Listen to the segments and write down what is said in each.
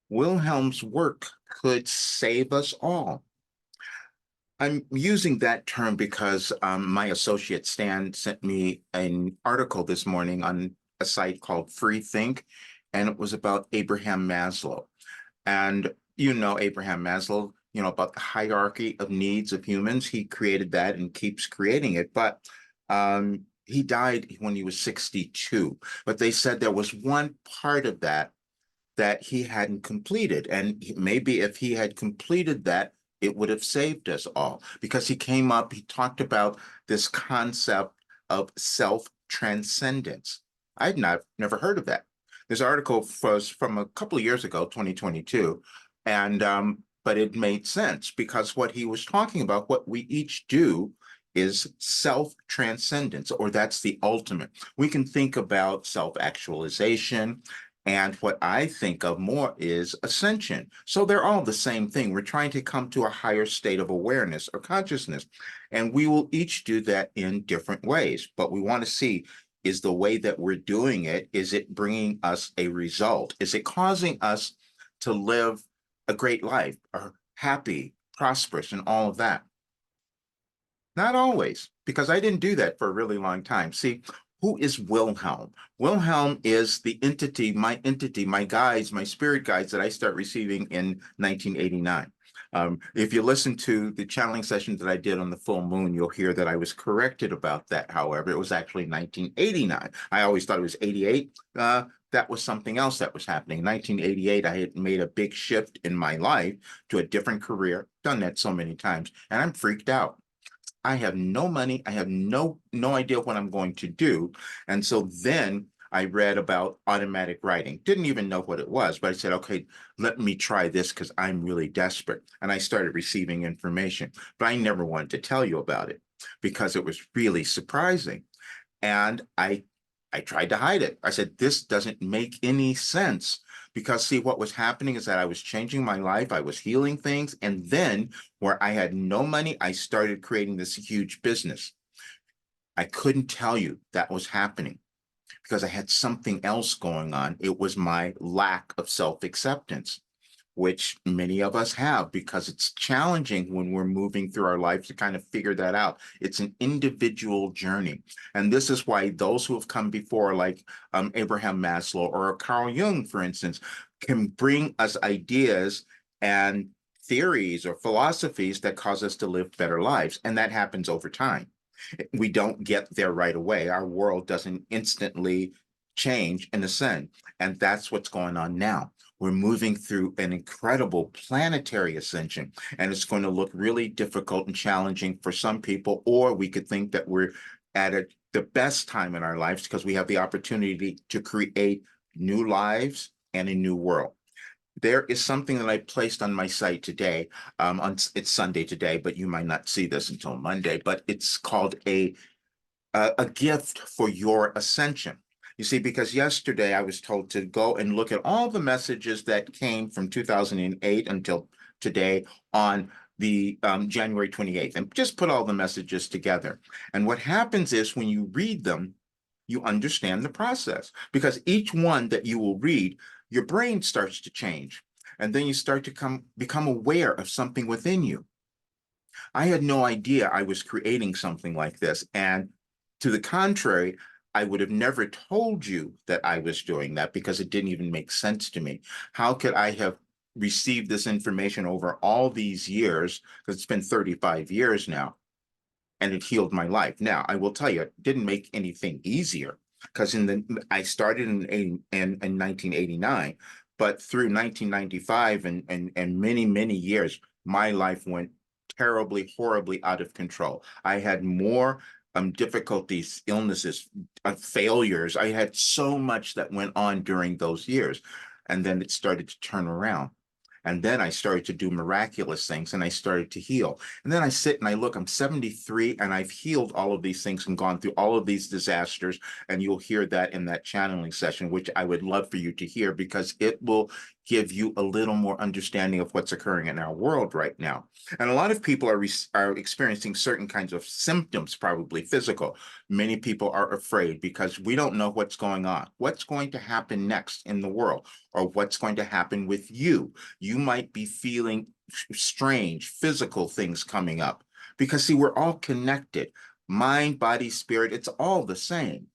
Wilhelm's work could save us all. I'm using that term because my associate Stan sent me an article this morning on a site called Free Think, and it was about Abraham Maslow. And you know Abraham Maslow, about the hierarchy of needs of humans. He created that and keeps creating it. But he died when he was 62. But they said there was one part of that he hadn't completed. And maybe if he had completed that, it would have saved us all because he talked about this concept of self transcendence. I'd never heard of that. This article was from a couple of years ago, 2022, and but it made sense because what he was talking about, what we each do, is self transcendence, or that's the ultimate. We can think about self actualization, and what I think of more is ascension. So they're all the same thing. We're trying to come to a higher state of awareness or consciousness. And we will each do that in different ways. But we want to see, is the way that we're doing it, is it bringing us a result? Is it causing us to live a great life, or happy, prosperous, and all of that? Not always, because I didn't do that for a really long time. See, who is Wilhelm? Wilhelm is the entity, my guides, my spirit guides that I start receiving in 1989. If you listen to the channeling session that I did on the full moon, you'll hear that I was corrected about that. However, it was actually 1989. I always thought it was 88. That was something else that was happening. In 1988, I had made a big shift in my life to a different career, done that so many times, and I'm freaked out. I have no money. I have no idea what I'm going to do. And so then I read about automatic writing. Didn't even know what it was, but I said, okay, let me try this because I'm really desperate. And I started receiving information, but I never wanted to tell you about it because it was really surprising. And I tried to hide it. I said, this doesn't make any sense. Because, see, what was happening is that I was changing my life, I was healing things. And then, where I had no money, I started creating this huge business. I couldn't tell you that was happening because I had something else going on. It was my lack of self acceptance, which many of us have because it's challenging when we're moving through our lives to kind of figure that out. It's an individual journey. And this is why those who have come before, like Abraham Maslow or Carl Jung, for instance, can bring us ideas and theories or philosophies that cause us to live better lives. And that happens over time. We don't get there right away. Our world doesn't instantly change and ascend. And that's what's going on now. We're moving through an incredible planetary ascension, and it's going to look really difficult and challenging for some people, or we could think that we're at the best time in our lives because we have the opportunity to create new lives and a new world. There is something that I placed on my site today. It's Sunday today, but you might not see this until Monday. But it's called a gift for your ascension. You see, because yesterday I was told to go and look at all the messages that came from 2008 until today on the January 28th, and just put all the messages together. And what happens is when you read them, you understand the process because each one that you will read, your brain starts to change. And then you start to become aware of something within you. I had no idea I was creating something like this. And to the contrary, I would have never told you that I was doing that because it didn't even make sense to me. How could I have received this information over all these years? Because it's been 35 years now, and it healed my life. Now, I will tell you, it didn't make anything easier because I started in 1989, but through 1995 and many years, my life went terribly, horribly out of control. I had more difficulties, illnesses, failures. I had so much that went on during those years. And then it started to turn around. And then I started to do miraculous things and I started to heal. And then I sit and I look, I'm 73 and I've healed all of these things and gone through all of these disasters. And you'll hear that in that channeling session, which I would love for you to hear because it will give you a little more understanding of what's occurring in our world right now. And a lot of people are experiencing certain kinds of symptoms, probably physical. Many people are afraid because we don't know what's going on, what's going to happen next in the world, or what's going to happen with you. You might be feeling strange physical things coming up because, see, we're all connected. Mind, body, spirit, it's all the same.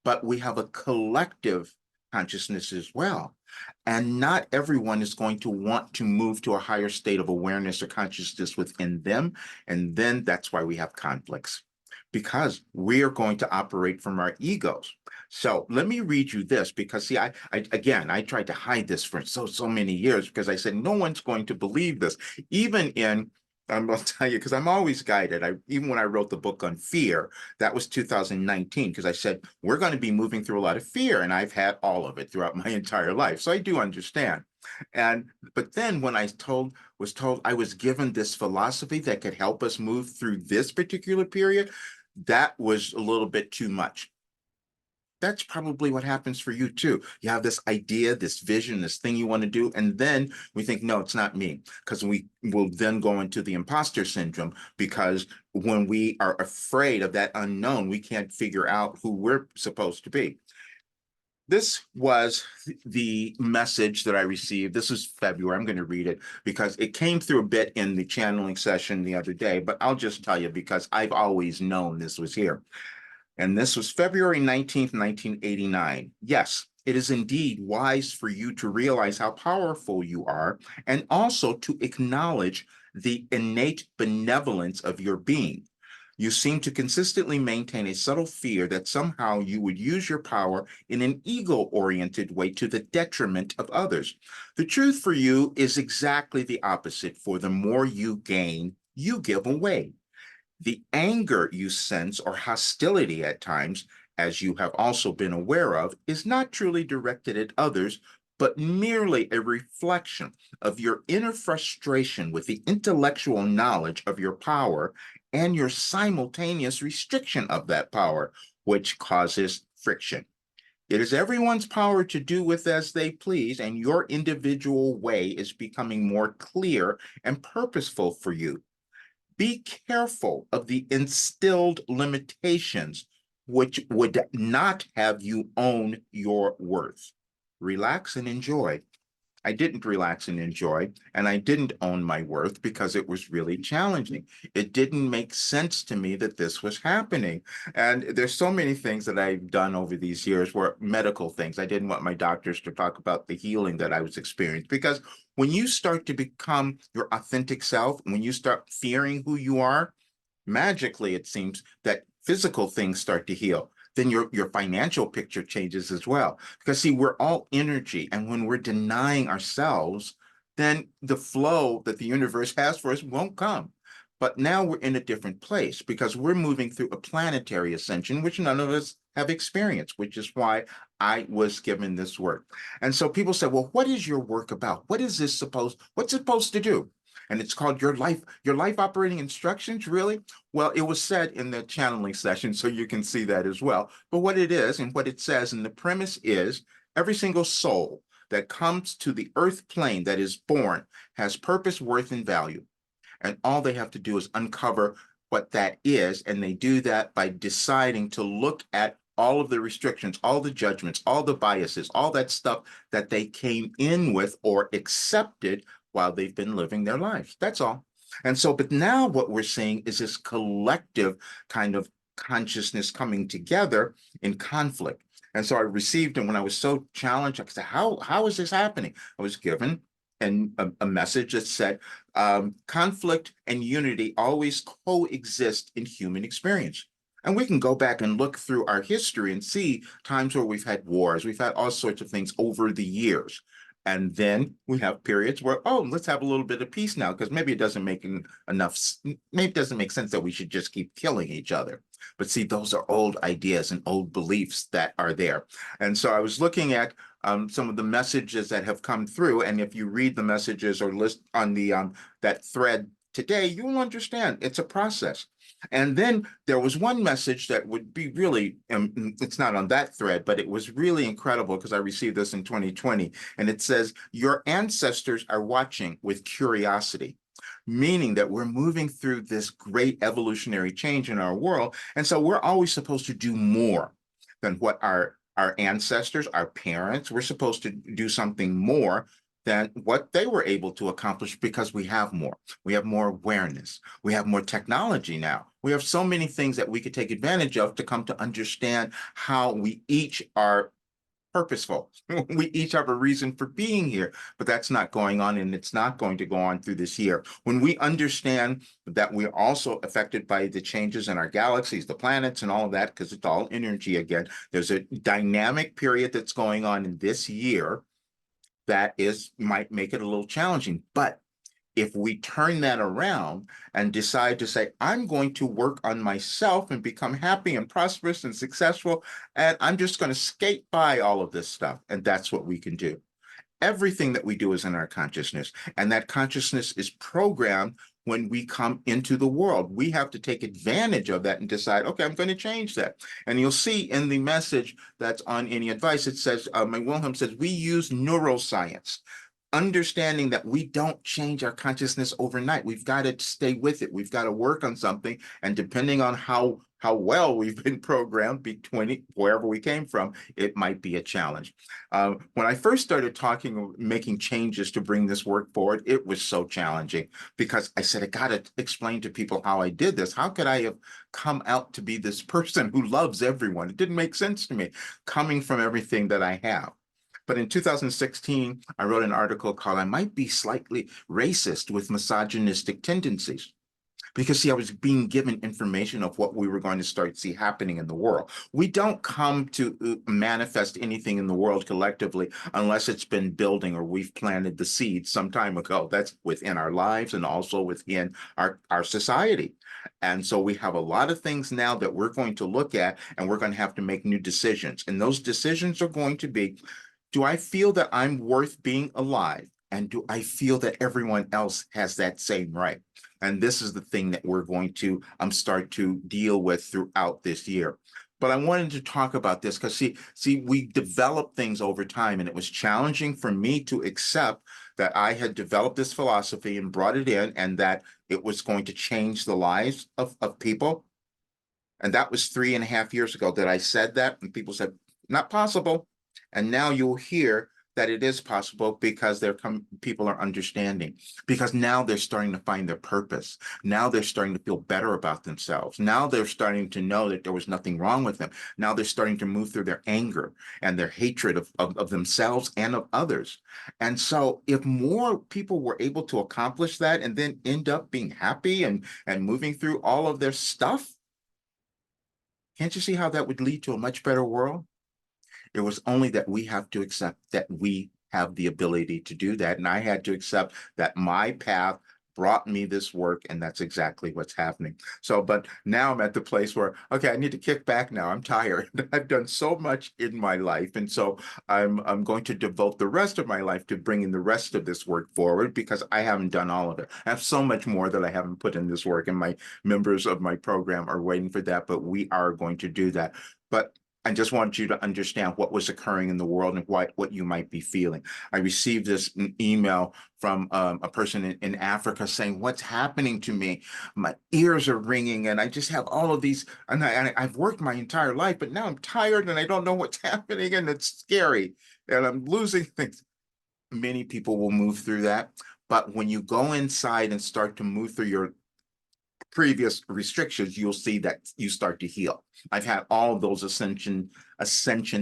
But we have a collective consciousness as well. And not everyone is going to want to move to a higher state of awareness or consciousness within them. And then that's why we have conflicts, because we are going to operate from our egos. So let me read you this because, see, I tried to hide this for so many years because I said no one's going to believe this. Even in I'm going to tell you because I'm always guided. Even when I wrote the book on fear, that was 2019 because I said we're going to be moving through a lot of fear, and I've had all of it throughout my entire life, so I do understand. And but then when I was told I was given this philosophy that could help us move through this particular period, that was a little bit too much. That's probably what happens for you too. You have this idea, this vision, this thing you want to do, and then we think, no, it's not me, because we will then go into the imposter syndrome because when we are afraid of that unknown, we can't figure out who we're supposed to be. This was the message that I received. This is February. I'm going to read it because it came through a bit in the channeling session the other day, but I'll just tell you because I've always known this was here. And this was February 19th, 1989. Yes, it is indeed wise for you to realize how powerful you are and also to acknowledge the innate benevolence of your being. You seem to consistently maintain a subtle fear that somehow you would use your power in an ego-oriented way to the detriment of others. The truth for you is exactly the opposite. For the more you gain, you give away. The anger you sense or hostility at times, as you have also been aware of, is not truly directed at others, but merely a reflection of your inner frustration with the intellectual knowledge of your power and your simultaneous restriction of that power, which causes friction. It is everyone's power to do with as they please, and your individual way is becoming more clear and purposeful for you. Be careful of the instilled limitations which would not have you own your worth. Relax and enjoy. I didn't relax and enjoy, and I didn't own my worth because it was really challenging. It didn't make sense to me that this was happening. And there's so many things that I've done over these years were medical things. I didn't want my doctors to talk about the healing that I was experiencing because when you start to become your authentic self, when you start fearing who you are, magically it seems that physical things start to heal. Then your financial picture changes as well. Because see, we're all energy, and when we're denying ourselves, then the flow that the universe has for us won't come. But now we're in a different place because we're moving through a planetary ascension, which none of us have experienced, which is why I was given this work. And so people say, well, what is your work about? What's it supposed to do? And it's called your life operating instructions, really? Well, it was said in the channeling session, so you can see that as well. But what it is and what it says, and the premise is every single soul that comes to the earth plane that is born has purpose, worth, and value. And all they have to do is uncover what that is. And they do that by deciding to look at all of the restrictions, all the judgments, all the biases, all that stuff that they came in with or accepted while they've been living their lives. That's all. And so, but now what we're seeing is this collective kind of consciousness coming together in conflict. And so I received, and when I was so challenged, I said, how is this happening? I was given a message that said, conflict and unity always coexist in human experience. And we can go back and look through our history and see times where we've had wars, we've had all sorts of things over the years. And then we have periods where, oh, let's have a little bit of peace now, because maybe it doesn't make maybe it doesn't make sense that we should just keep killing each other. But see, those are old ideas and old beliefs that are there. And so I was looking at some of the messages that have come through. And if you read the messages or list on the that thread today, you will understand it's a process. And then there was one message that would be really, it's not on that thread, but it was really incredible because I received this in 2020. And it says, your ancestors are watching with curiosity, meaning that we're moving through this great evolutionary change in our world. And so we're always supposed to do more than what our ancestors, our parents, we're supposed to do something more than what they were able to accomplish because we have more. We have more awareness. We have more technology now. We have so many things that we could take advantage of to come to understand how we each are purposeful. We each have a reason for being here, but that's not going on, and it's not going to go on through this year. When we understand that we're also affected by the changes in our galaxies, the planets, and all of that, because it's all energy again, there's a dynamic period that's going on in this year that might make it a little challenging. But if we turn that around and decide to say, I'm going to work on myself and become happy and prosperous and successful, and I'm just going to skate by all of this stuff. And that's what we can do. Everything that we do is in our consciousness, and that consciousness is programmed when we come into the world. We have to take advantage of that and decide, okay, I'm going to change that. And you'll see in the message that's on any advice, it says, my Wilhelm says, we use neuroscience, understanding that we don't change our consciousness overnight. We've got to stay with it. We've got to work on something. And depending on how well we've been programmed between wherever we came from, it might be a challenge. When I first started making changes to bring this work forward, it was so challenging because I said, I got to explain to people how I did this. How could I have come out to be this person who loves everyone? It didn't make sense to me coming from everything that I have. But in 2016, I wrote an article called I Might Be Slightly Racist with Misogynistic Tendencies. Because, see, I was being given information of what we were going to start see happening in the world. We don't come to manifest anything in the world collectively unless it's been building or we've planted the seed some time ago. That's within our lives and also within our society. And so we have a lot of things now that we're going to look at, and we're going to have to make new decisions. And those decisions are going to be, do I feel that I'm worth being alive? And do I feel that everyone else has that same right? And this is the thing that we're going to start to deal with throughout this year. But I wanted to talk about this because see, we develop things over time, and it was challenging for me to accept that I had developed this philosophy and brought it in, and that it was going to change the lives of people. And that was 3.5 years ago that I said that, and people said, not possible. And now you'll hear that it is possible because people are understanding, because now they're starting to find their purpose. Now they're starting to feel better about themselves. Now they're starting to know that there was nothing wrong with them. Now they're starting to move through their anger and their hatred of themselves and of others. And so if more people were able to accomplish that and then end up being happy and moving through all of their stuff, can't you see how that would lead to a much better world? It was only that we have to accept that we have the ability to do that. And I had to accept that my path brought me this work, and that's exactly what's happening. So, but now I'm at the place where, okay, I need to kick back now. I'm tired. I've done so much in my life. And so I'm going to devote the rest of my life to bringing the rest of this work forward because I haven't done all of it. I have so much more that I haven't put in this work, and my members of my program are waiting for that, but we are going to do that. But I just want you to understand what was occurring in the world and what you might be feeling. I received this email from a person in Africa saying, what's happening to me? My ears are ringing, and I just have all of these, and I've worked my entire life, but now I'm tired and I don't know what's happening, and it's scary, and I'm losing things. Many people will move through that. But when you go inside and start to move through your previous restrictions, you'll see that you start to heal. I've had all of those ascension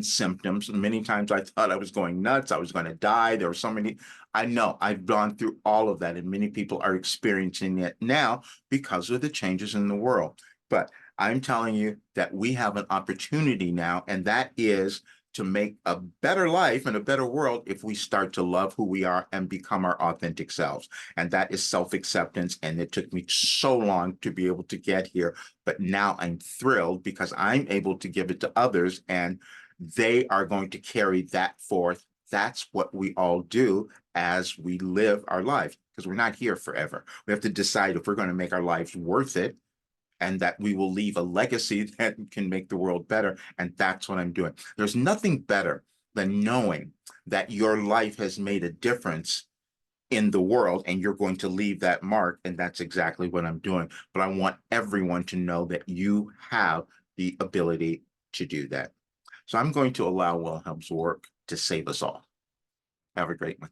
symptoms. Many times I thought I was going nuts. I was going to die. There were so many. I know I've gone through all of that, and many people are experiencing it now because of the changes in the world. But I'm telling you that we have an opportunity now, and that is to make a better life and a better world if we start to love who we are and become our authentic selves. And that is self-acceptance. And it took me so long to be able to get here. But now I'm thrilled because I'm able to give it to others, and they are going to carry that forth that's what we all do as we live our life, because we're not here forever. We have to decide if we're going to make our lives worth it and that we will leave a legacy that can make the world better. And that's what I'm doing. There's nothing better than knowing that your life has made a difference in the world and you're going to leave that mark. And that's exactly what I'm doing. But I want everyone to know that you have the ability to do that. So I'm going to allow Wilhelm's work to save us all. Have a great one.